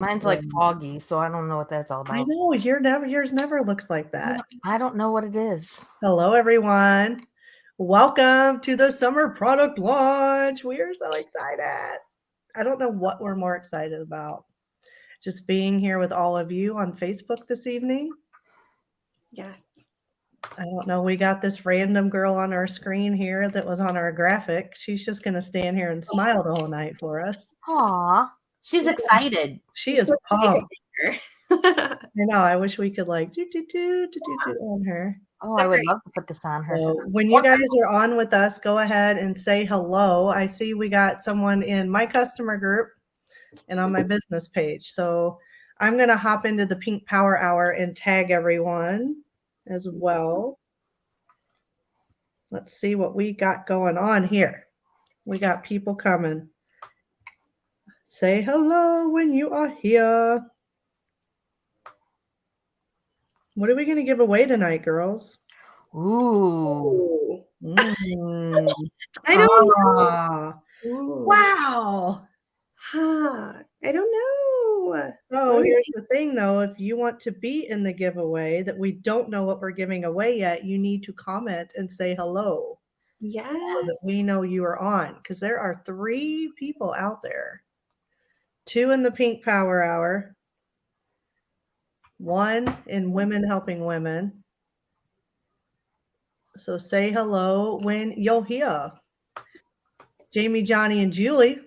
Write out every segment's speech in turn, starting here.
Mine's like foggy, so I don't know what that's all I about. know yours never looks like that. I don't know what it is. Hello, everyone. Welcome to the summer product launch. We are so excited. I don't know what we're more excited about. Just being here with all of you on Facebook this evening. Yes. I don't know. We got this random girl on our screen here that was on our graphic. She's just going to stand here and smile the whole night for us. Aw, she's excited. She is pumped. I know. I wish we could like do on her. Oh, I would love to put this on her. So when you guys are on with us, go ahead and say hello. I see we got someone in my customer group and on my business page. So I'm going to hop into the Pink Power Hour and tag everyone as well. Let's see what we got going on here. We got people coming. Say hello when you are here. What are we going to give away tonight, girls? Ooh. I don't know. Wow. Huh. I don't know. So here's the thing, though. If you want to be in the giveaway that we don't know what we're giving away yet, you need to comment and say hello. Yes. So that we know you are on, because there are 3 people out there. 2 in the Pink Power Hour. 1 in Women Helping Women. So say hello when you're here. Jamie, Johnny, and Julie.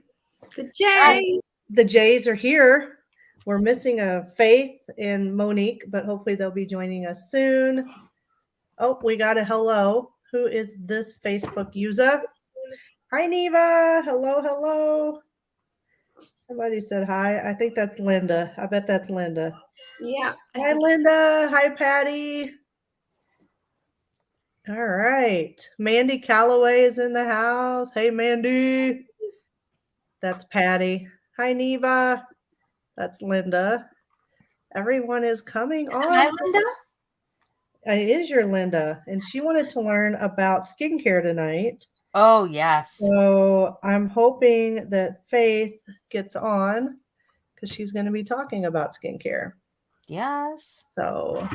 The Jays. The Jays are here. We're missing a Faith and Monique, but hopefully they'll be joining us soon. Oh, we got a hello. Who is this Facebook user? Hi, Neva. Hello, hello. Somebody said hi. I think that's Linda. I bet that's Linda. Yeah. Hi, Linda. Hi, Patty. All right. Mandy Calloway is in the house. Hey, Mandy. That's Patty. Hi, Neva. That's Linda. Everyone is coming on. Hi, Linda. It is your Linda, and she wanted to learn about skincare tonight. Oh, yes. So I'm hoping that Faith gets on because she's going to be talking about skincare. Yes. So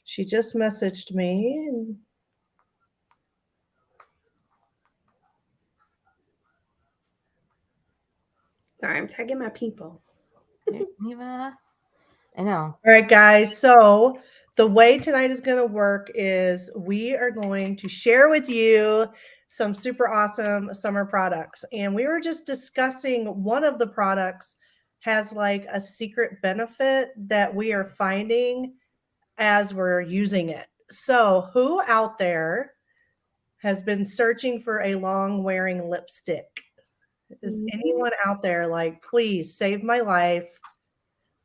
she just messaged me. Sorry, I'm tagging my people. Neva. I know. All right, guys. So the way tonight is going to work is we are going to share with you some super awesome summer products. And we were just discussing one of the products has like a secret benefit that we are finding as we're using it. So who out there has been searching for a long wearing lipstick? Is anyone out there like, please save my life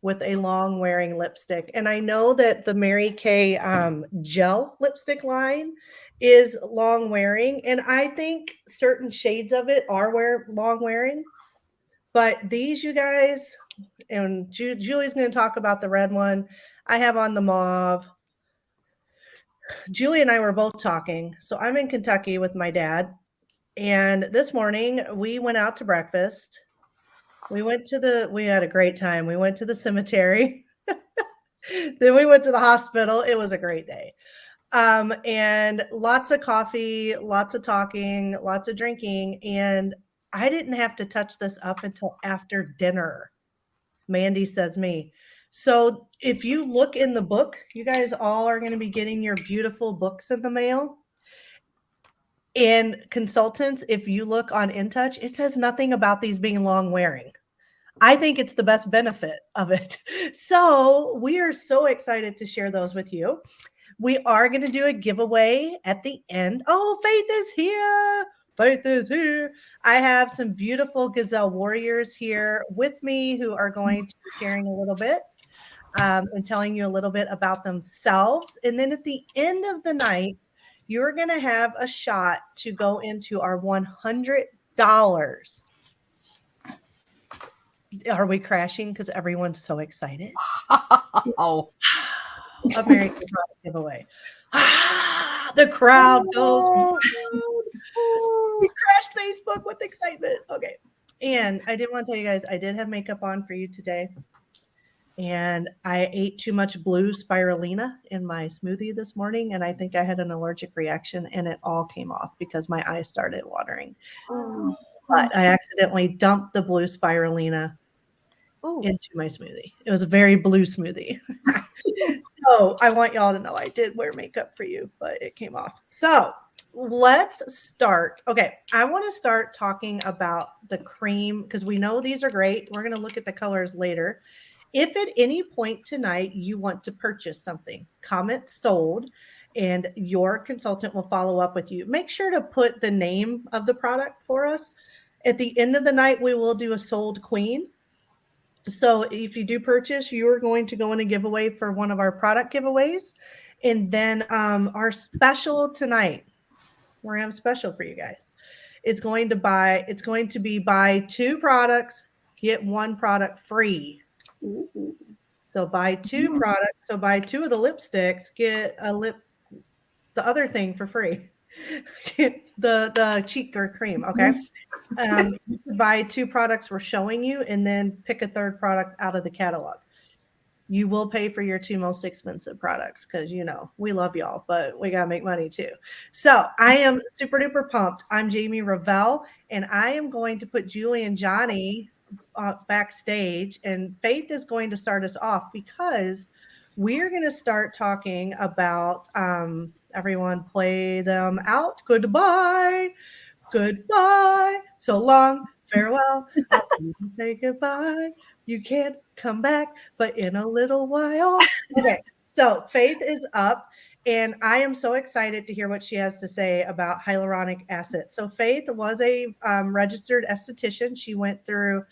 with a long wearing lipstick? And I know that the Mary Kay gel lipstick line is long wearing, and I think certain shades of it are long wearing. But these, you guys, and Julie's going to talk about the red one. I have on the mauve. Julie and I were both talking. So I'm in Kentucky with my dad. And this morning we went out to breakfast. We had a great time. We went to the cemetery. Then we went to the hospital. It was a great day. And lots of coffee, lots of talking, lots of drinking. And I didn't have to touch this up until after dinner. Mandy says me. So if you look in the book, you guys all are going to be getting your beautiful books in the mail. And consultants, if you look on InTouch, it says nothing about these being long wearing. I think it's the best benefit of it. So we are so excited to share those with you. We are going to do a giveaway at the end. Oh, Faith is here. Faith is here. I have some beautiful Gazelle warriors here with me who are going to be sharing a little bit and telling you a little bit about themselves. And then at the end of the night, you're going to have a shot to go into our $100. Are we crashing because everyone's so excited? Oh. American product giveaway. The crowd goes. We crashed Facebook with excitement. Okay. And I did want to tell you guys, I did have makeup on for you today. And I ate too much blue spirulina in my smoothie this morning. And I think I had an allergic reaction and it all came off because my eyes started watering. Oh, But I accidentally dumped the blue spirulina Ooh. into my smoothie. It was a very blue smoothie. So I want y'all to know I did wear makeup for you, but it came off. So let's start. Okay, I want to start talking about the cream because we know these are great. We're going to look at the colors later. If at any point tonight you want to purchase something, comment sold, and your consultant will follow up with you. Make sure to put the name of the product for us. At the end of the night, we will do a sold queen. So if you do purchase, you are going to go in a giveaway for one of our product giveaways. And then our special tonight, we're gonna have a special for you guys. It's going to be buy 2 products, get 1 product free. ooh. So buy 2 products. So buy 2 of the lipsticks, get the other thing for free. the cheek or cream, okay? You could buy 2 products we're showing you and then pick a 3rd product out of the catalog. You will pay for your 2 most expensive products because, we love y'all, but we got to make money too. So I am super duper pumped. I'm Jamie Revelle, and I am going to put Julie and Johnny backstage, and Faith is going to start us off because we're going to start talking about everyone play them out. Goodbye. Goodbye. So long. Farewell. I'll say goodbye. You can't come back, but in a little while. Okay. So Faith is up, and I am so excited to hear what she has to say about hyaluronic acid. So Faith was a registered esthetician. She went through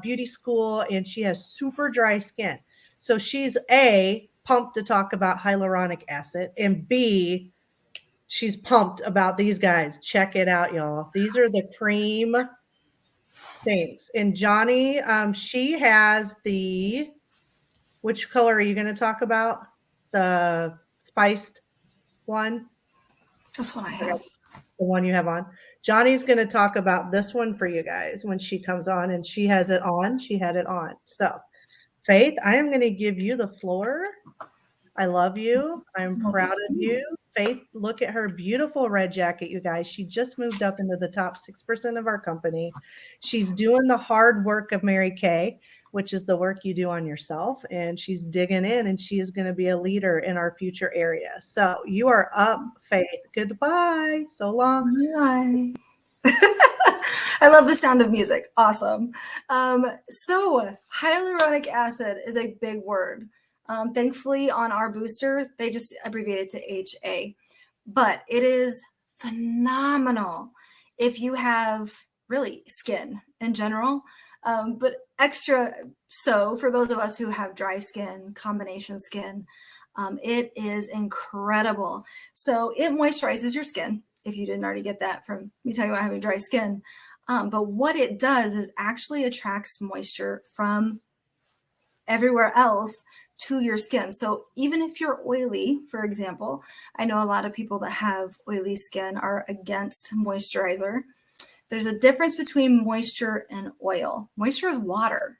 beauty school, and she has super dry skin. So she's A, pumped to talk about hyaluronic acid, and B, she's pumped about these guys. Check it out, y'all. These are the cream things. And Johnny, she has which color are you going to talk about? The spiced one? That's what I have. The one you have on. Johnny's going to talk about this one for you guys when she comes on, and she has it on. She had it on. So, Faith, I am going to give you the floor. I love you. I'm proud of you. Faith, look at her beautiful red jacket, you guys. She just moved up into the top 6% of our company. She's doing the hard work of Mary Kay, which is the work you do on yourself. And she's digging in, and she is going to be a leader in our future area. So you are up, Faith. Goodbye. So long. Bye. I love the sound of music. Awesome. So hyaluronic acid is a big word. Thankfully, on our booster, they just abbreviated to HA. But it is phenomenal if you have really skin in general, but extra so for those of us who have dry skin, combination skin. It is incredible. So it moisturizes your skin, if you didn't already get that from me talking about having dry skin. But what it does is actually attracts moisture from everywhere else to your skin. So even if you're oily, for example, I know a lot of people that have oily skin are against moisturizer. There's a difference between moisture and oil. Moisture is water.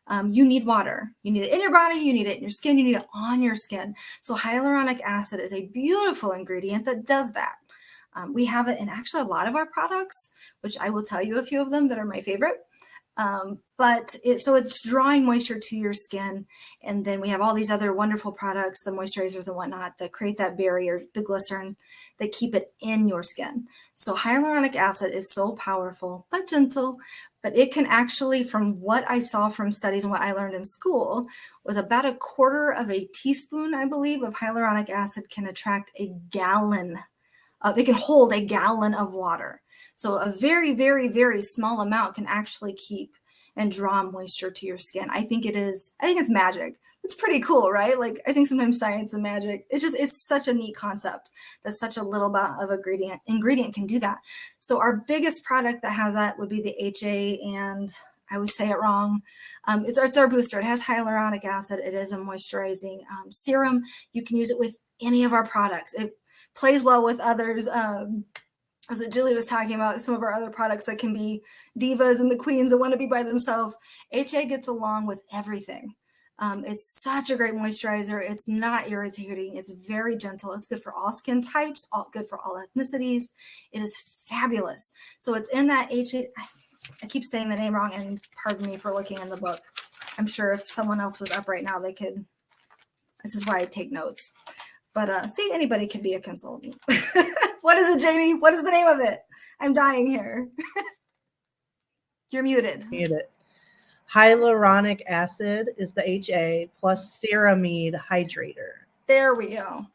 You need water. You need it in your body, you need it in your skin, you need it on your skin. So hyaluronic acid is a beautiful ingredient that does that. We have it in actually a lot of our products, which I will tell you a few of them that are my favorite. But it's drawing moisture to your skin. And then we have all these other wonderful products, the moisturizers and whatnot, that create that barrier, the glycerin, that keep it in your skin. So hyaluronic acid is so powerful, but gentle. But it can actually, from what I saw from studies and what I learned in school, was about 1/4 of a teaspoon, I believe, of hyaluronic acid can attract it can hold a gallon of water. So a very, very, very small amount can actually keep and draw moisture to your skin. I think it's magic. It's pretty cool, right? Like, I think sometimes science and magic, it's such a neat concept that such a little bit of ingredient can do that. So our biggest product that has that would be the HA, and I always say it wrong. It's our booster. It has hyaluronic acid. It is a moisturizing serum. You can use it with any of our products. It plays well with others. as Julie was talking about, some of our other products that can be divas and the queens that want to be by themselves. HA gets along with everything. It's such a great moisturizer. It's not irritating. It's very gentle. It's good for all skin types, good for all ethnicities. It is fabulous. So it's in that HA. I keep saying the name wrong, and pardon me for looking in the book. I'm sure if someone else was up right now, they could. This is why I take notes. But see, anybody could be a consultant. What is it, Jamie? What is the name of it? I'm dying here. You're muted. Muted. Hyaluronic acid is the HA plus ceramide hydrator. There we go.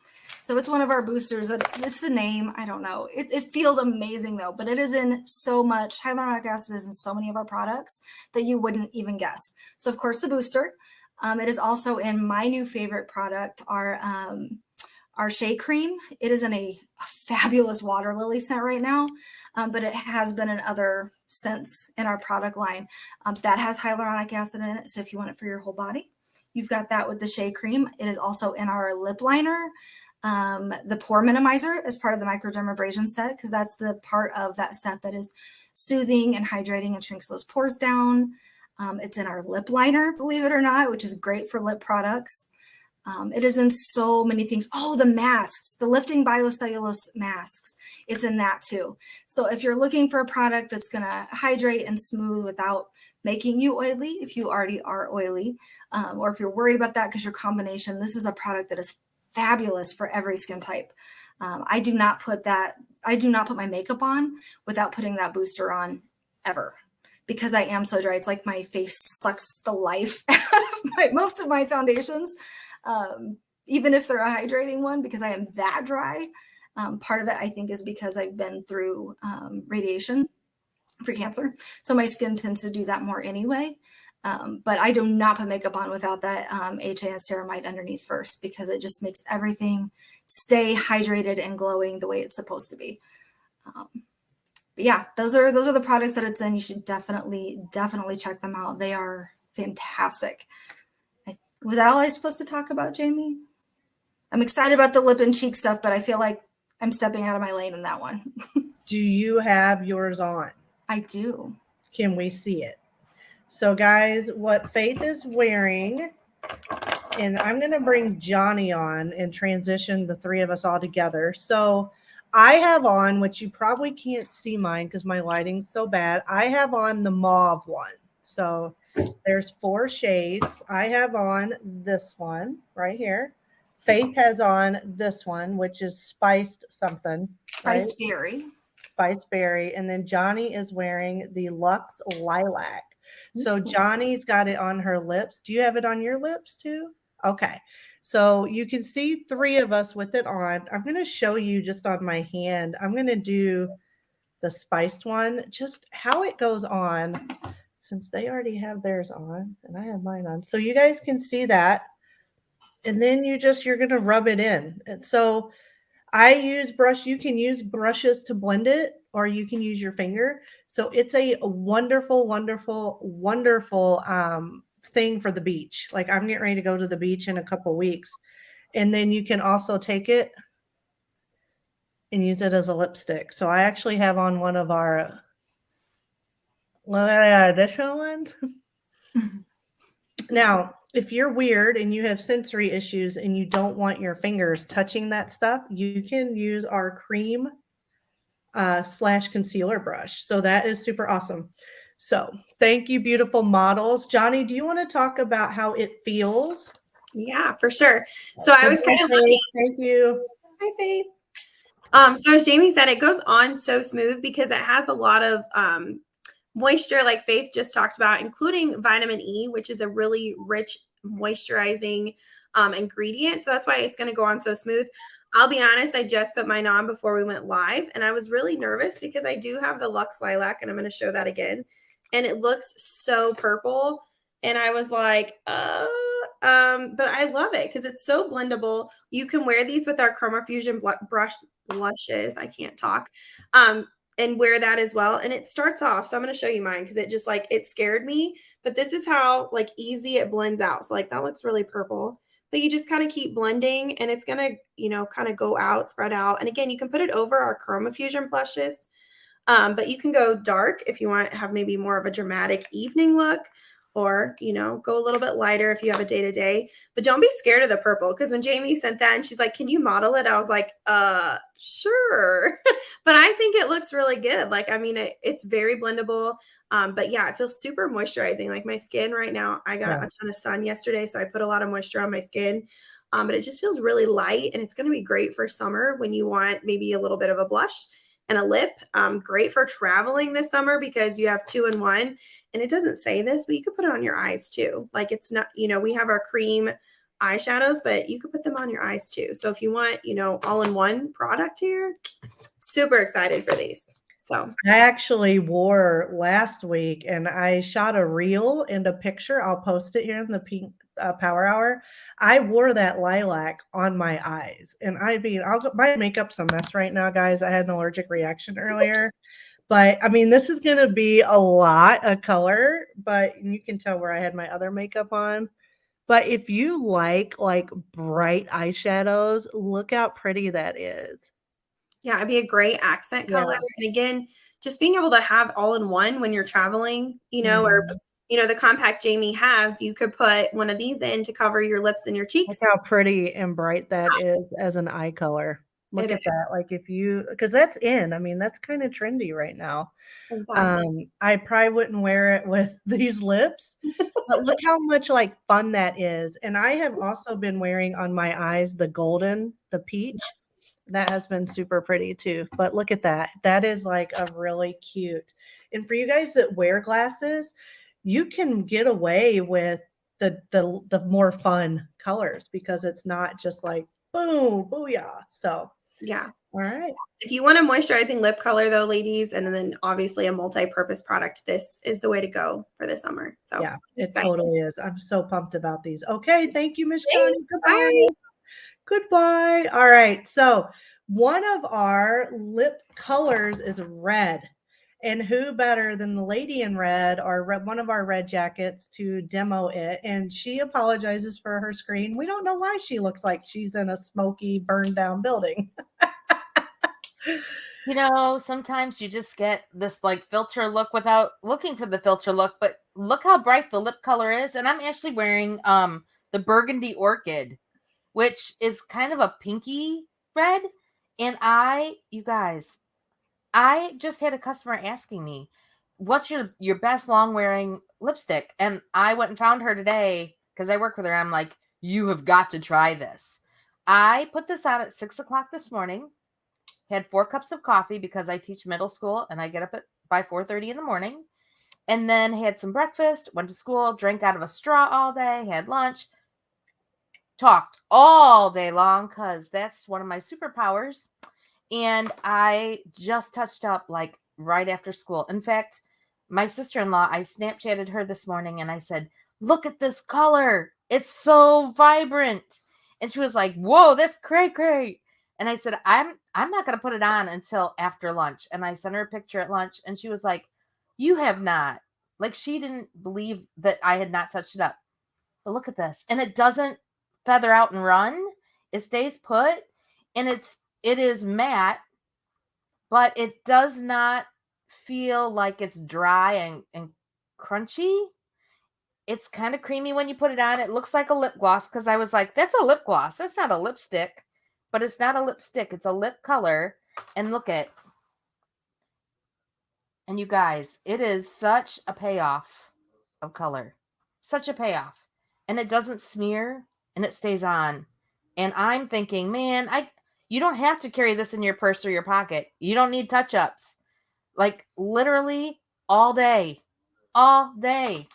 So it's one of our boosters. It's the name. I don't know. It feels amazing though, but it is in so much. Hyaluronic acid is in so many of our products that you wouldn't even guess. So of course the booster. It is also in my new favorite product, our Shea Cream. It is in a fabulous water lily scent right now, but it has been in other scents in our product line that has hyaluronic acid in it. So if you want it for your whole body, you've got that with the Shea Cream. It is also in our lip liner, the pore minimizer as part of the microdermabrasion set, because that's the part of that set that is soothing and hydrating and shrinks those pores down. It's in our lip liner, believe it or not, which is great for lip products. It is in so many things. Oh, the masks, the lifting biocellulose masks. It's in that too. So if you're looking for a product that's going to hydrate and smooth without making you oily, if you already are oily, or if you're worried about that because your combination, this is a product that is fabulous for every skin type. I do not put my makeup on without putting that booster on ever, because I am so dry. It's like my face sucks the life out of most of my foundations. Even if they're a hydrating one, because I am that dry. Part of it, I think, is because I've been through radiation for cancer. So my skin tends to do that more anyway. But I do not put makeup on without that HA and ceramide underneath first, because it just makes everything stay hydrated and glowing the way it's supposed to be. But yeah, those are the products that it's in. You should definitely check them out. They are fantastic. Was that all I was supposed to talk about, Jamie? I'm excited about the lip and cheek stuff, but I feel like I'm stepping out of my lane in that one. Do you have yours on? I do. Can we see it? So guys, what Faith is wearing, and I'm going to bring Johnny on and transition the three of us all together. So I have on, which you probably can't see mine because my lighting's so bad. I have on the mauve one. So there's 4 shades. I have on this one right here. Faith has on this one, which is spiced something. Spiced right? berry. Spiced berry. And then Johnny is wearing the Luxe Lilac. So Johnny's got it on her lips. Do you have it on your lips too? Okay. So you can see 3 of us with it on. I'm going to show you just on my hand. I'm going to do the spiced one, just how it goes on, since they already have theirs on and I have mine on. So you guys can see that. And then you're going to rub it in. And so I use brush. You can use brushes to blend it, or you can use your finger. So it's a wonderful, wonderful, wonderful thing for the beach. Like I'm getting ready to go to the beach in a couple of weeks. And then you can also take it and use it as a lipstick. So I actually have on one of our additional ones. Now, if you're weird and you have sensory issues and you don't want your fingers touching that stuff, you can use our cream / concealer brush. So that is super awesome. So thank you, beautiful models. Johnny, do you want to talk about how it feels? Yeah, for sure. So I was kind of looking. Thank you. Hi, Faith. So as Jamie said, it goes on so smooth because it has a lot of moisture, like Faith just talked about, including vitamin E, which is a really rich moisturizing ingredient. So that's why it's going to go on so smooth. I'll be honest, I just put mine on before we went live, and I was really nervous because I do have the Luxe Lilac, and I'm going to show that again. And it looks so purple. And I was like, but I love it because it's so blendable. You can wear these with our Chroma Fusion blushes. I can't talk. And wear that as well. And it starts off. So I'm going to show you mine because it just it scared me. But this is how easy it blends out. So that looks really purple. but you just kind of keep blending and it's going to, you know, kind of go out, spread out. And again, you can put it over our Chroma Fusion blushes. But you can go dark if you want to have maybe more of a dramatic evening look, or, you know, go a little bit lighter if you have a day to day. But don't be scared of the purple, because when Jamie sent that and she's like, can you model it? I was like, sure. But I think it looks really good. Like, I mean, it's very blendable. But yeah, it feels super moisturizing. Like my skin right now, I got a ton of sun yesterday, so I put a lot of moisture on my skin. But it just feels really light, and it's going to be great for summer when you want maybe a little bit of a blush and a lip. Great for traveling this summer because you have 2 in 1. And it doesn't say this, but you could put it on your eyes too. Like it's not, you know, we have our cream eyeshadows, but you could put them on your eyes too. So if you want, you know, all-in-one product here, super excited for these. So I actually wore last week, and I shot a reel and a picture. I'll post it here in the Pink Power Hour. I wore that lilac on my eyes, and I mean, my makeup's a mess right now, guys. I had an allergic reaction earlier, but I mean, this is going to be a lot of color, but you can tell where I had my other makeup on. But if you like bright eyeshadows, look how pretty that is. yeah, it'd be a great accent color. Yeah. And again, just being able to have all-in-one when you're traveling, you know, or Mhm. you know, the compact Jamie has, you could put one of these in to cover your lips and your Look cheeks. how pretty and bright that is as an eye color. It Look is. at that. Like if you, because that's in, I mean, that's kind of trendy right now. Exactly. I probably wouldn't wear it with these lips, but look how much like fun that is. And I have also been wearing on my eyes the peach. That has been super pretty too. But look at that. That is like a really cute. And for you guys that wear glasses, you can get away with the more fun colors because it's not just like boom, booyah. So, Yeah. all right. If you want a moisturizing lip color though, ladies, and then obviously a multi-purpose product, this is the way to go for the summer. So Yeah, it excited. totally is. I'm so pumped about these. Okay, thank you, Miss Connie. Thanks. Goodbye. Bye. Goodbye. All right. So, one of our lip colors is red. And who better than the lady in red or one of our red jackets to demo it? And she apologizes for her screen. We don't know why she looks like she's in a smoky, burned down building. You know, sometimes you just get this like filter look without looking for the filter look, but look how bright the lip color is. And I'm actually wearing the Burgundy Orchid, which is kind of a pinky red. And you guys, I just had a customer asking me, what's your best long wearing lipstick? And I went and found her today because I work with her. I'm like, you have got to try this. I put this on at 6:00 this morning, had 4 cups of coffee because I teach middle school and I get up by 4:30 in the morning, and then had some breakfast, went to school, drank out of a straw all day, had lunch, talked all day long because that's one of my superpowers. And I just touched up like right after school. In fact, my sister-in-law, I Snapchatted her this morning and I said, look at this color. It's so vibrant. And she was like, whoa, that's great. And I said, I'm not going to put it on until after lunch. And I sent her a picture at lunch and she was like, you have not. Like she didn't believe that I had not touched it up. But look at this. And it doesn't feather out and run. It stays put. And it is matte, but it does not feel like it's dry and crunchy. It's kind of creamy when you put it on. It looks like a lip gloss because I was like, that's a lip gloss. That's not a lipstick, but it's not a lipstick. It's a lip color. And look at, and you guys, it is such a payoff of color. Such a payoff. And it doesn't smear and it stays on. And I'm thinking, man, you don't have to carry this in your purse or your pocket. You don't need touch-ups. Like literally all day. All day.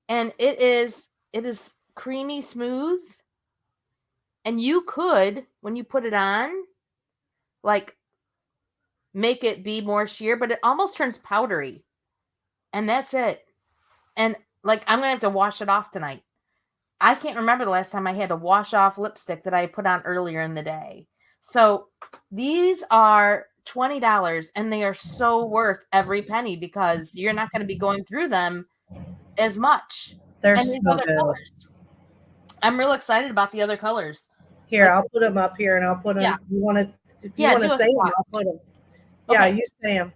And it is creamy smooth. And you could, when you put it on, like make it be more sheer, but it almost turns powdery. And that's it. And like I'm going to have to wash it off tonight. I can't remember the last time I had to wash off lipstick that I put on earlier in the day. So these are $20 and they are so worth every penny because you're not going to be going through them as much. They're And these so other good. colors. I'm real excited about the other colors. Here, I'll put them up here, and I'll put them. Yeah. You want to? If you Yeah, want to do a say them, swatch. I'll put them. Yeah, Okay. you say them.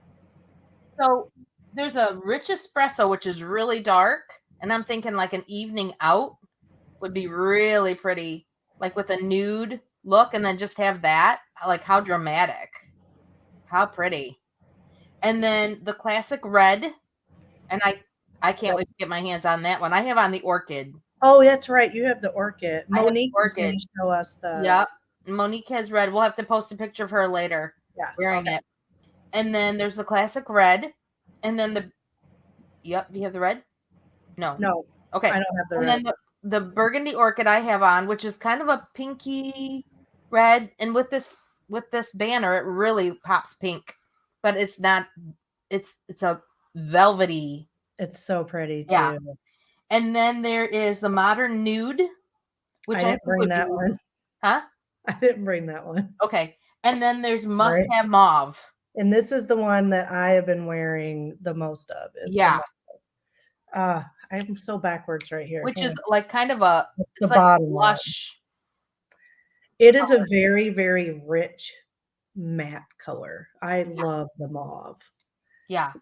So there's a rich espresso, which is really dark, and I'm thinking like an evening out would be really pretty, like with a nude look, and then just have that. Like how dramatic, how pretty. And then the classic red, and I can't wait to get my hands on that one. I have on the orchid. Oh, that's right. You have the orchid. I have the Monique is going orchid. to show us the. Yep. Monique has red. We'll have to post a picture of her later wearing it. And then there's the classic red. And then the yep, do you have the red? No. No. Okay. I don't have the and red. then the burgundy orchid I have on, which is kind of a pinky red, and with this banner, it really pops pink. But it's not it's a velvety. It's so pretty too. Yeah. And then there is the modern nude, which I didn't bring that one. Huh? I didn't bring that one. Okay. And then there's must have mauve. And this is the one that I have been wearing the most of. Yeah. I'm so backwards right here. Which is like kind of a the like bottom blush. It is a very, very rich matte color. I love the mauve. Yeah.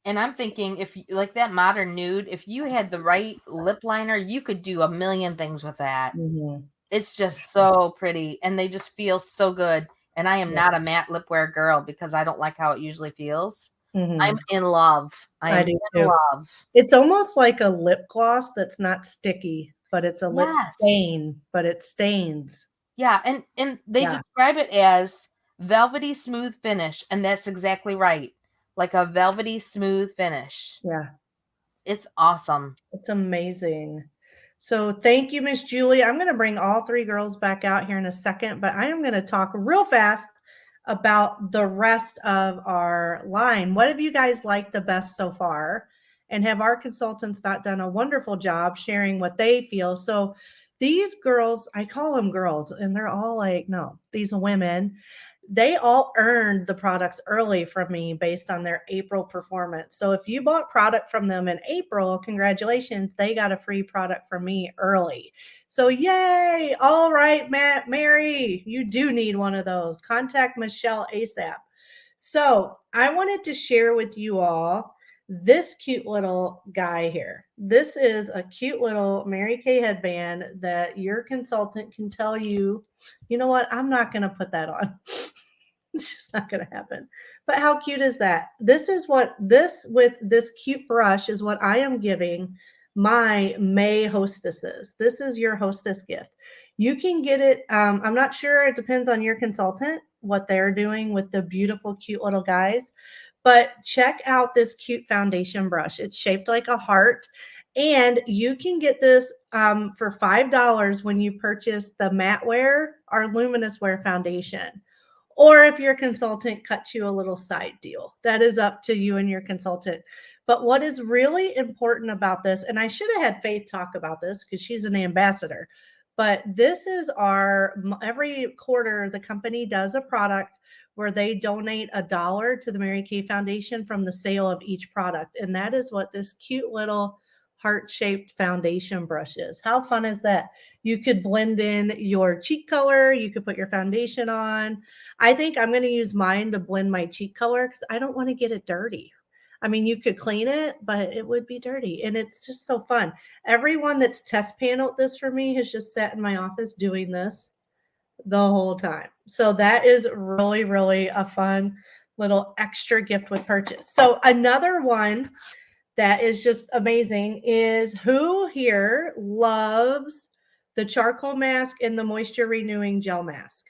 And I'm thinking if like that modern nude, if you had the right lip liner, you could do a million things with that. Mm-hmm. It's just so pretty, and they just feel so good. And I am not a matte lip wear girl because I don't like how it usually feels. Mm-hmm. I'm in love. I do in love. It's almost like a lip gloss that's not sticky, but it's a lip stain, but it stains. Yeah, and they describe it as velvety smooth finish, and that's exactly right. Like a velvety smooth finish. Yeah. It's awesome. It's amazing. So thank you, Miss Julie. I'm going to bring all three girls back out here in a second, but I am going to talk real fast about the rest of our line. What have you guys liked the best so far? And have our consultants not done a wonderful job sharing what they feel? So these girls, I call them girls, and they're all like, no, these women, they all earned the products early from me based on their April performance. So if you bought product from them in April, congratulations, they got a free product from me early. So yay. All right, Mary, you do need one of those. Contact Michelle ASAP. So I wanted to share with you all this cute little guy here. This is a cute little Mary Kay headband that your consultant can tell you, you know what, I'm not going to put that on. It's just not going to happen. But how cute is that? This is what with this cute brush is what I am giving my May hostesses. This is your hostess gift. You can get it. I'm not sure. It depends on your consultant, what they're doing with the beautiful, cute little guys. But check out this cute foundation brush. It's shaped like a heart. And you can get this for $5 when you purchase the matte wear or luminous wear foundation. Or if your consultant cuts you a little side deal, that is up to you and your consultant. But what is really important about this, and I should have had Faith talk about this because she's an ambassador, but this is every quarter, the company does a product where they donate $1 to the Mary Kay Foundation from the sale of each product. And that is what this cute little heart-shaped foundation brush is. How fun is that? You could blend in your cheek color. You could put your foundation on. I think I'm going to use mine to blend my cheek color because I don't want to get it dirty. I mean, you could clean it, but it would be dirty. And it's just so fun. Everyone that's test paneled this for me has just sat in my office doing this the whole time. So that is really, really a fun little extra gift with purchase. So another one that is just amazing is who here loves the charcoal mask and the moisture renewing gel mask?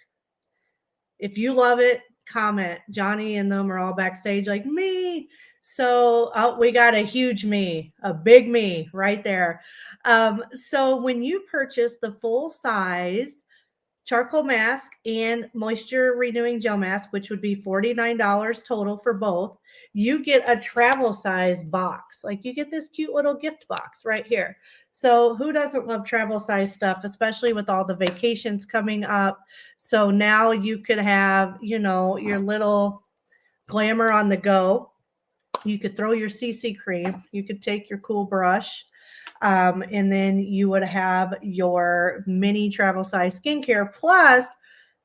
If you love it, comment. Johnny and them are all backstage like me. So we got a huge me, a big me right there. So when you purchase the full size charcoal mask and moisture renewing gel mask, which would be $49 total for both, you get a travel size box. Like you get this cute little gift box right here. So who doesn't love travel size stuff, especially with all the vacations coming up? So now you could have, you know, your little glamour on the go. You could throw your CC cream. You could take your cool brush. And then you would have your mini travel size skincare plus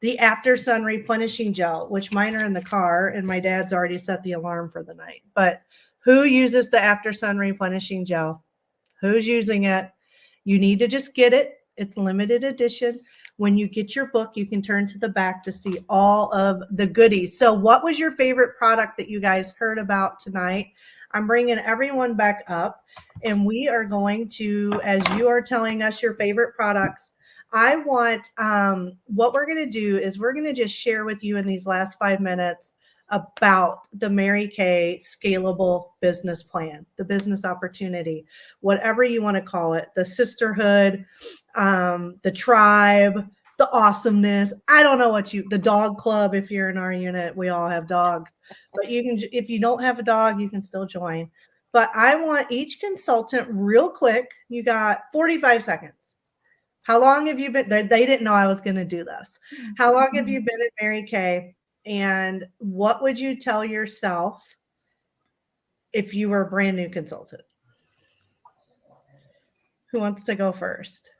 the after sun replenishing gel, which mine are in the car and my dad's already set the alarm for the night. But who uses the after sun replenishing gel? Who's using it? You need to just get it. It's limited edition. When you get your book, you can turn to the back to see all of the goodies. So, what was your favorite product that you guys heard about tonight? I'm bringing everyone back up, and we are going to, as you are telling us your favorite products, I want what we're going to do is we're going to just share with you in these last 5 minutes about the Mary Kay scalable business plan, the business opportunity, whatever you want to call it, the sisterhood, the tribe, the awesomeness. I don't know what the dog club. If you're in our unit, we all have dogs, but you can, if you don't have a dog, you can still join. But I want each consultant real quick. You got 45 seconds. How long have you been? They didn't know I was going to do this. How long have you been at Mary Kay? And what would you tell yourself if you were a brand new consultant? Who wants to go first?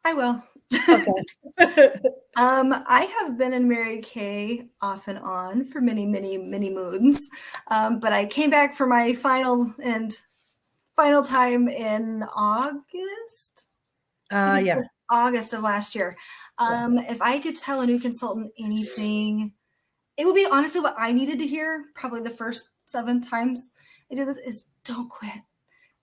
I will. Okay. I have been in Mary Kay off and on for many, many, many moons. But I came back for my final time in August. Yeah. August of last year. If I could tell a new consultant anything, it would be honestly what I needed to hear probably the first 7 times I did this is don't quit.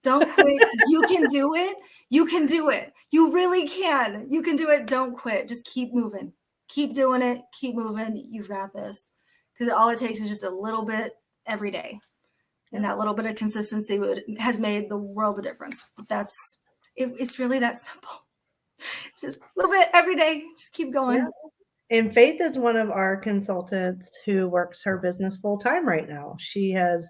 Don't quit. You can do it. You can do it. You really can. You can do it. Don't quit. Just keep moving. Keep doing it. Keep moving. You've got this. Because all it takes is just a little bit every day. And that little bit of consistency has made the world of difference. It's really that simple. Just a little bit every day. Just keep going. Yeah. And Faith is one of our consultants who works her business full time right now. She has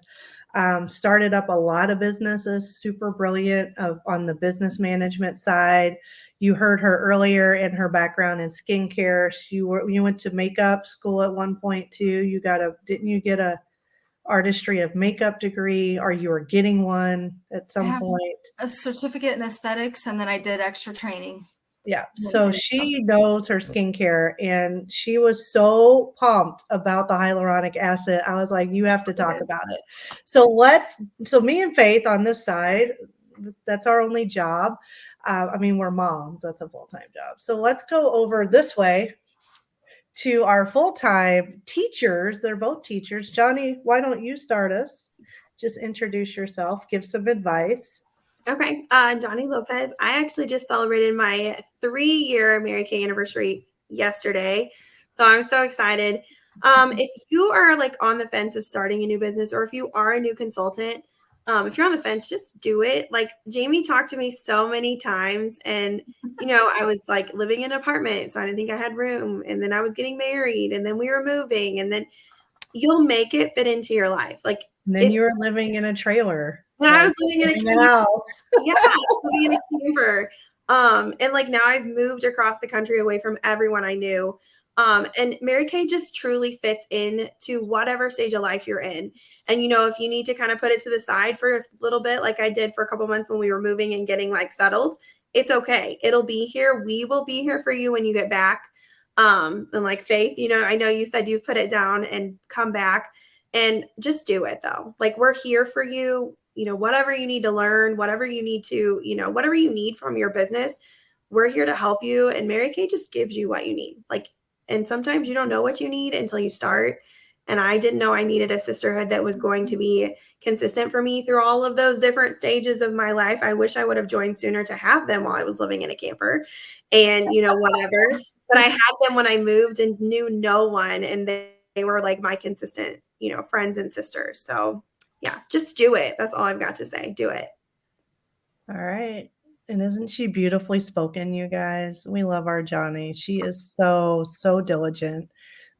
started up a lot of businesses, super brilliant on the business management side. You heard her earlier in her background in skincare. You went to makeup school at one point too. Didn't you get a artistry of makeup degree, or you were getting one at some point? A certificate in aesthetics, and then I did extra training. Yeah. So she knows her skincare, and she was so pumped about the hyaluronic acid. I was like, you have to talk about it. So me and Faith on this side, that's our only job. I mean, we're moms. That's a full-time job. So let's go over this way to our full-time teachers. They're both teachers. Johnny, why don't you start us? Just introduce yourself, give some advice. Okay. Johnny Lopez. I actually just celebrated my 3-year Mary Kay anniversary yesterday. So I'm so excited. If you are like on the fence of starting a new business, or if you are a new consultant, if you're on the fence, just do it. Like Jamie talked to me so many times, and I was like living in an apartment, so I didn't think I had room. And then I was getting married, and then we were moving, and then you'll make it fit into your life. Like and then you were living in a trailer. And I was living in a house. Yeah, living in a camper. And like now I've moved across the country away from everyone I knew. And Mary Kay just truly fits in to whatever stage of life you're in. And if you need to kind of put it to the side for a little bit, like I did for a couple months when we were moving and getting like settled, it's okay. It'll be here. We will be here for you when you get back. And like Faith, I know you said you've put it down and come back, and just do it though. Like we're here for you. Whatever you need to learn, whatever you need to, whatever you need from your business, we're here to help you. And Mary Kay just gives you what you need. And sometimes you don't know what you need until you start. And I didn't know I needed a sisterhood that was going to be consistent for me through all of those different stages of my life. I wish I would have joined sooner to have them while I was living in a camper and, whatever. But I had them when I moved and knew no one. And they were like my consistent, friends and sisters. So yeah, just do it. That's all I've got to say. Do it. All right. And isn't she beautifully spoken, you guys? We love our Johnny. She is so, so diligent.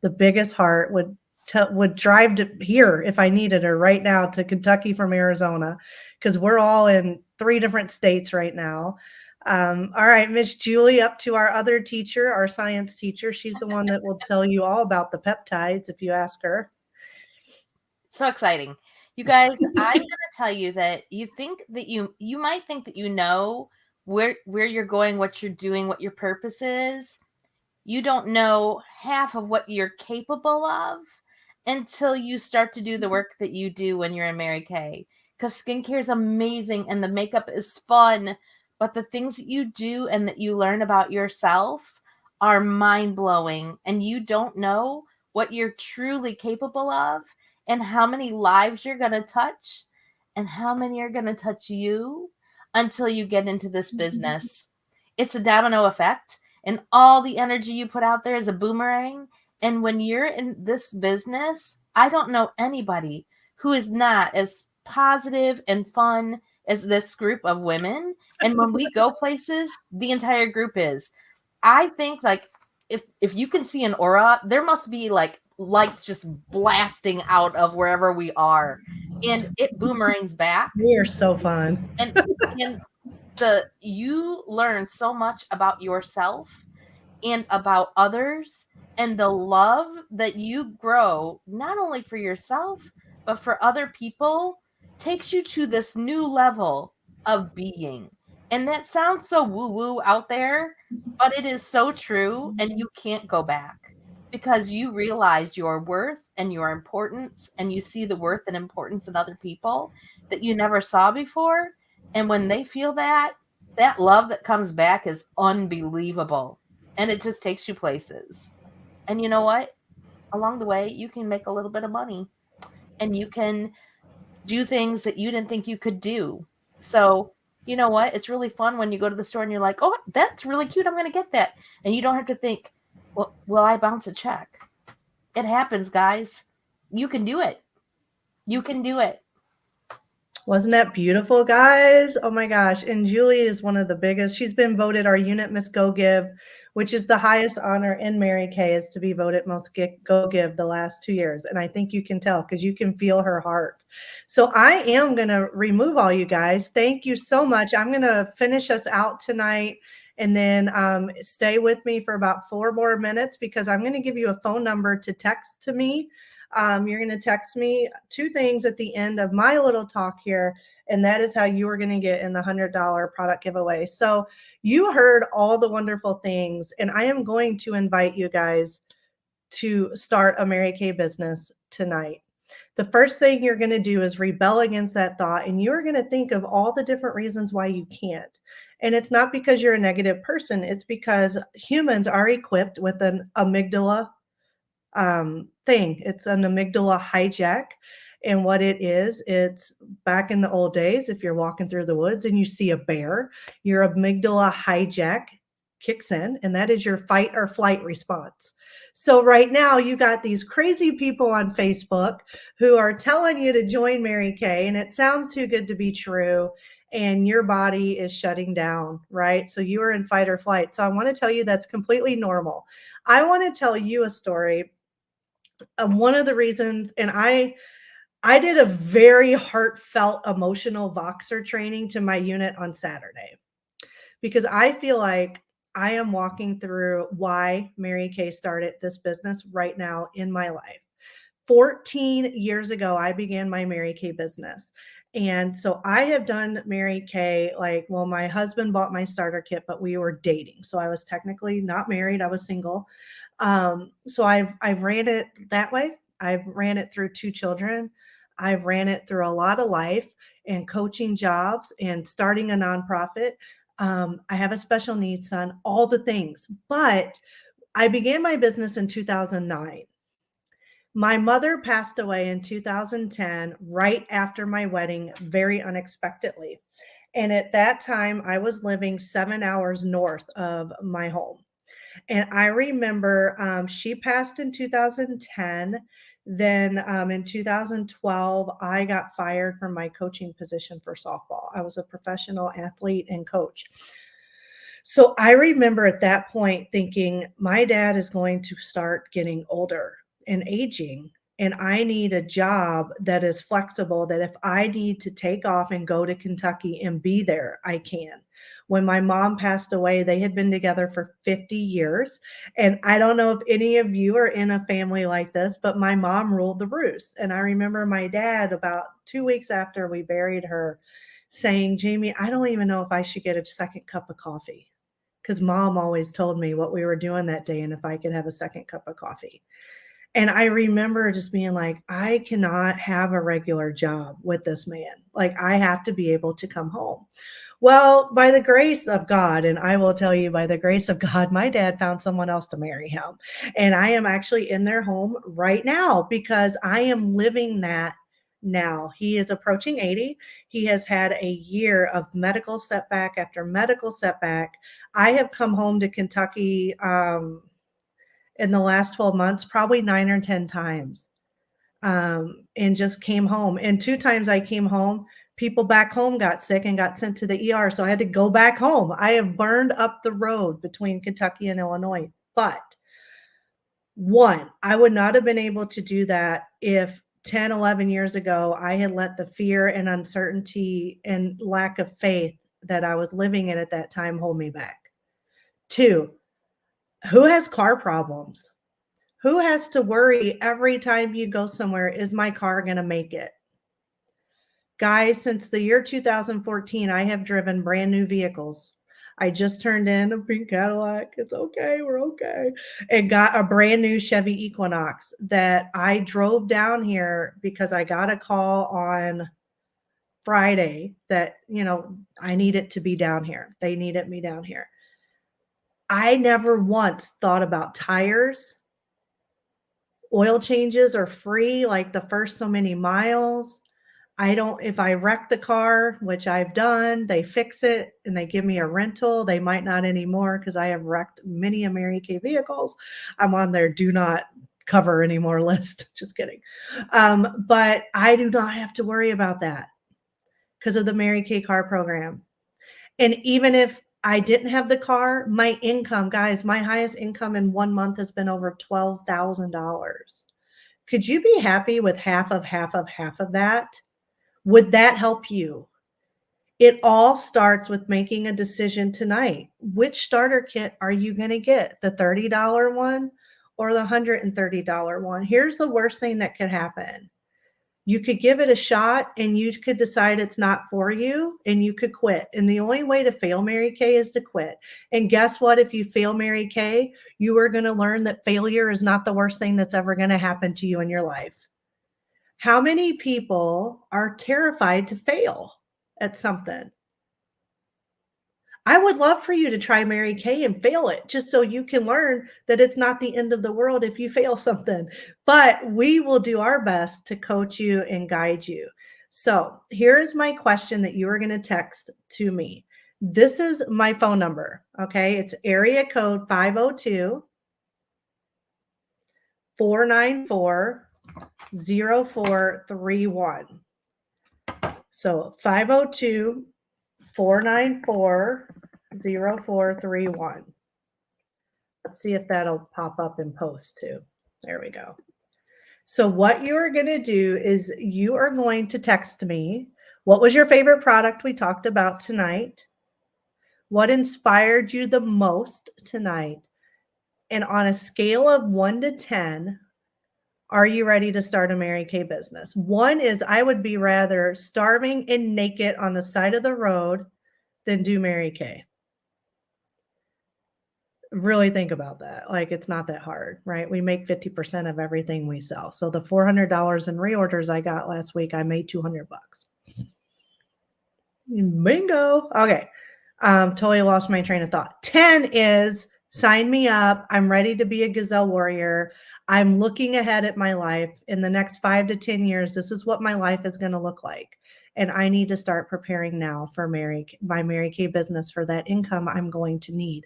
The biggest heart would drive to here if I needed her right now to Kentucky from Arizona, because we're all in 3 different states right now. All right, Miss Julie, up to our other teacher, our science teacher. She's the one that will tell you all about the peptides if you ask her. So exciting. You guys, I'm going to tell you that you might think that you know where you're going, what you're doing, what your purpose is. You don't know half of what you're capable of until you start to do the work that you do when you're in Mary Kay. Because skincare is amazing and the makeup is fun, but the things that you do and that you learn about yourself are mind blowing, and you don't know what you're truly capable of and how many lives you're going to touch and how many are going to touch you until you get into this business. It's a domino effect, and all the energy you put out there is a boomerang. And when you're in this business, I don't know anybody who is not as positive and fun as this group of women. And when we go places, the entire group is. I think like if you can see an aura, there must be like lights just blasting out of wherever we are, and it boomerangs back. We are so fun. And you learn so much about yourself and about others, and the love that you grow not only for yourself but for other people takes you to this new level of being. And that sounds so woo woo out there, but it is so true, and you can't go back because you realize your worth and your importance, and you see the worth and importance in other people that you never saw before. And when they feel that love that comes back is unbelievable, and it just takes you places. And you know what? Along the way, you can make a little bit of money, and you can do things that you didn't think you could do. So, you know what? It's really fun when you go to the store and you're like, oh, that's really cute. I'm going to get that. And you don't have to think, well, will I bounce a check? It happens, guys. You can do it. You can do it. Wasn't that beautiful, guys? Oh my gosh. And Julie is one of the biggest. She's been voted our Unit Miss Go Give, which is the highest honor in Mary Kay, is to be voted most Go Give the last 2 years. And I think you can tell because you can feel her heart. So I am going to remove all you guys. Thank you so much. I'm going to finish us out tonight. And then stay with me for about 4 more minutes because I'm going to give you a phone number to text to me. You're going to text me 2 things at the end of my little talk here, and that is how you are going to get in the $100 product giveaway. So you heard all the wonderful things, and I am going to invite you guys to start a Mary Kay business tonight. The first thing you're going to do is rebel against that thought, and you're going to think of all the different reasons why you can't. And it's not because you're a negative person. It's because humans are equipped with an amygdala thing. It's an amygdala hijack. And what it is, it's back in the old days, if you're walking through the woods and you see a bear, your amygdala hijack kicks in, and that is your fight or flight response. So right now you got these crazy people on Facebook who are telling you to join Mary Kay, and it sounds too good to be true, and your body is shutting down, right? So you are in fight or flight. So I want to tell you that's completely normal. I want to tell you a story. One of the reasons, and I did a very heartfelt emotional Voxer training to my unit on Saturday because I feel like I am walking through why Mary Kay started this business right now in my life. 14 years ago, I began my Mary Kay business. And so I have done Mary Kay, my husband bought my starter kit, but we were dating. So I was technically not married. I was single. So I've ran it that way. I've ran it through 2 children. I've ran it through a lot of life and coaching jobs and starting a nonprofit. I have a special needs son, all the things. But I began my business in 2009. My mother passed away in 2010, right after my wedding, very unexpectedly. And at that time, I was living 7 hours north of my home. And I remember she passed in 2010. Then in 2012, I got fired from my coaching position for softball. I was a professional athlete and coach. So I remember at that point thinking, my dad is going to start getting older and aging. and I need a job that is flexible, that if I need to take off and go to Kentucky and be there, I can. When my mom passed away, they had been together for 50 years. And I don't know if any of you are in a family like this, but my mom ruled the roost. And I remember my dad, about 2 weeks after we buried her, saying, Jamie, I don't even know if I should get a second cup of coffee, because mom always told me what we were doing that day and if I could have a second cup of coffee. And I remember just being like, I cannot have a regular job with this man. Like, I have to be able to come home. Well, by the grace of God, and I will tell you, by the grace of God, my dad found someone else to marry him. And I am actually in their home right now because I am living that now. He is approaching 80. He has had a year of medical setback after medical setback. I have come home to Kentucky in the last 12 months, probably 9 or 10 times, and just came home. And 2 times I came home, people back home got sick and got sent to the ER. So I had to go back home. I have burned up the road between Kentucky and Illinois. But one, I would not have been able to do that if 10, 11 years ago, I had let the fear and uncertainty and lack of faith that I was living in at that time hold me back. 2, who has car problems? Who has to worry every time you go somewhere, is my car going to make it? Guys, since the year 2014, I have driven brand new vehicles. I just turned in a pink Cadillac. It's okay. We're okay. And got a brand new Chevy Equinox that I drove down here because I got a call on Friday that, I need it to be down here. They needed me down here. I never once thought about tires. Oil changes are free, like the first so many miles. If I wreck the car, which I've done, they fix it and they give me a rental. They might not anymore because I have wrecked many Mary Kay vehicles. I'm on their do not cover anymore list. Just kidding. But I do not have to worry about that because of the Mary Kay car program. And even if I didn't have the car, my income, guys, my highest income in 1 month has been over $12,000. Could you be happy with half of that? Would that help you? It all starts with making a decision tonight. Which starter kit are you going to get? The $30 one or the $130 one? Here's the worst thing that could happen. You could give it a shot and you could decide it's not for you and you could quit. And the only way to fail Mary Kay is to quit. And guess what? If you fail Mary Kay, you are going to learn that failure is not the worst thing that's ever going to happen to you in your life. How many people are terrified to fail at something? I would love for you to try Mary Kay and fail it just so you can learn that it's not the end of the world if you fail something. But we will do our best to coach you and guide you. So here's my question that you are going to text to me. This is my phone number. Okay. It's area code 502 494 0431. So 502 494 0431. Let's see if that'll pop up in post too. There we go. So what you are going to do is you are going to text me. What was your favorite product we talked about tonight? What inspired you the most tonight? And on a scale of 1 to 10, are you ready to start a Mary Kay business? 1 is I would be rather starving and naked on the side of the road than do Mary Kay. Really think about that. Like, it's not that hard, right? We make 50% of everything we sell. So the $400 in reorders I got last week, I made $200. Bingo. Okay. Totally lost my train of thought. 10 is sign me up. I'm ready to be a gazelle warrior. I'm looking ahead at my life in the next 5 to 10 years. This is what my life is going to look like. And I need to start preparing now for my Mary Kay business for that income I'm going to need.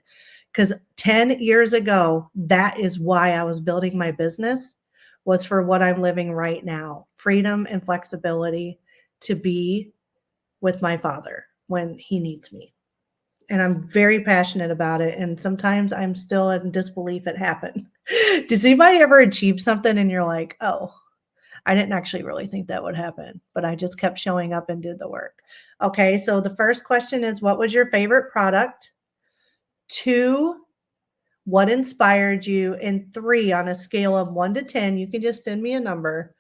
Because 10 years ago, that is why I was building my business, was for what I'm living right now. Freedom and flexibility to be with my father when he needs me. And I'm very passionate about it. And sometimes I'm still in disbelief it happened. Does anybody ever achieve something and you're like, oh, I didn't actually really think that would happen, but I just kept showing up and did the work. Okay, so the first question is, what was your favorite product? 2, what inspired you? And 3, on a scale of 1 to 10, you can just send me a number.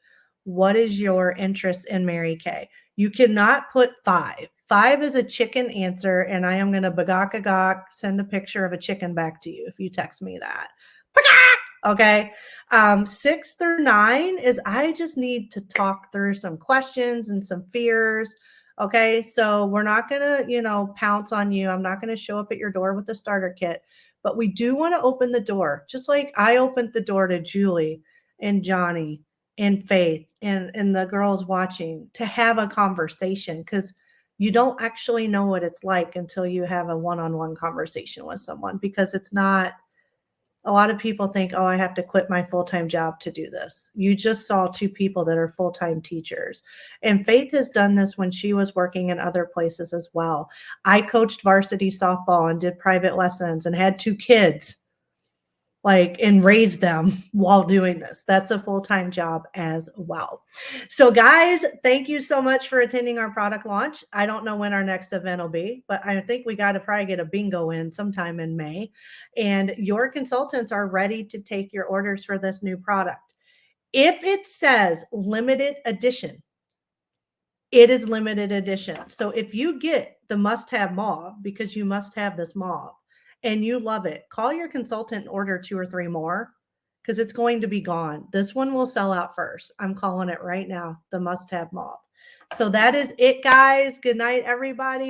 What is your interest in Mary Kay? You cannot put 5. 5 is a chicken answer, and I am going to bagak send a picture of a chicken back to you if you text me that. Okay. 6 through 9 is I just need to talk through some questions and some fears. Okay. So we're not going to, pounce on you. I'm not going to show up at your door with the starter kit, but we do want to open the door, just like I opened the door to Julie and Johnny and Faith and the girls watching, to have a conversation, because you don't actually know what it's like until you have a one-on-one conversation with someone, because it's not. A lot of people think, oh, I have to quit my full-time job to do this. You just saw 2 people that are full-time teachers. And Faith has done this when she was working in other places as well. I coached varsity softball and did private lessons and had 2 kids, and raised them while doing this. That's a full-time job as well. So guys, thank you so much for attending our product launch. I don't know when our next event will be, but I think we got to probably get a bingo in sometime in May. And your consultants are ready to take your orders for this new product. If it says limited edition, it is limited edition. So if you get the must-have mauve, because you must have this mauve, and you love it, call your consultant and order 2 or 3 more, because it's going to be gone. This one will sell out first. I'm calling it right now, the must-have mauve. So that is it, guys. Good night, everybody.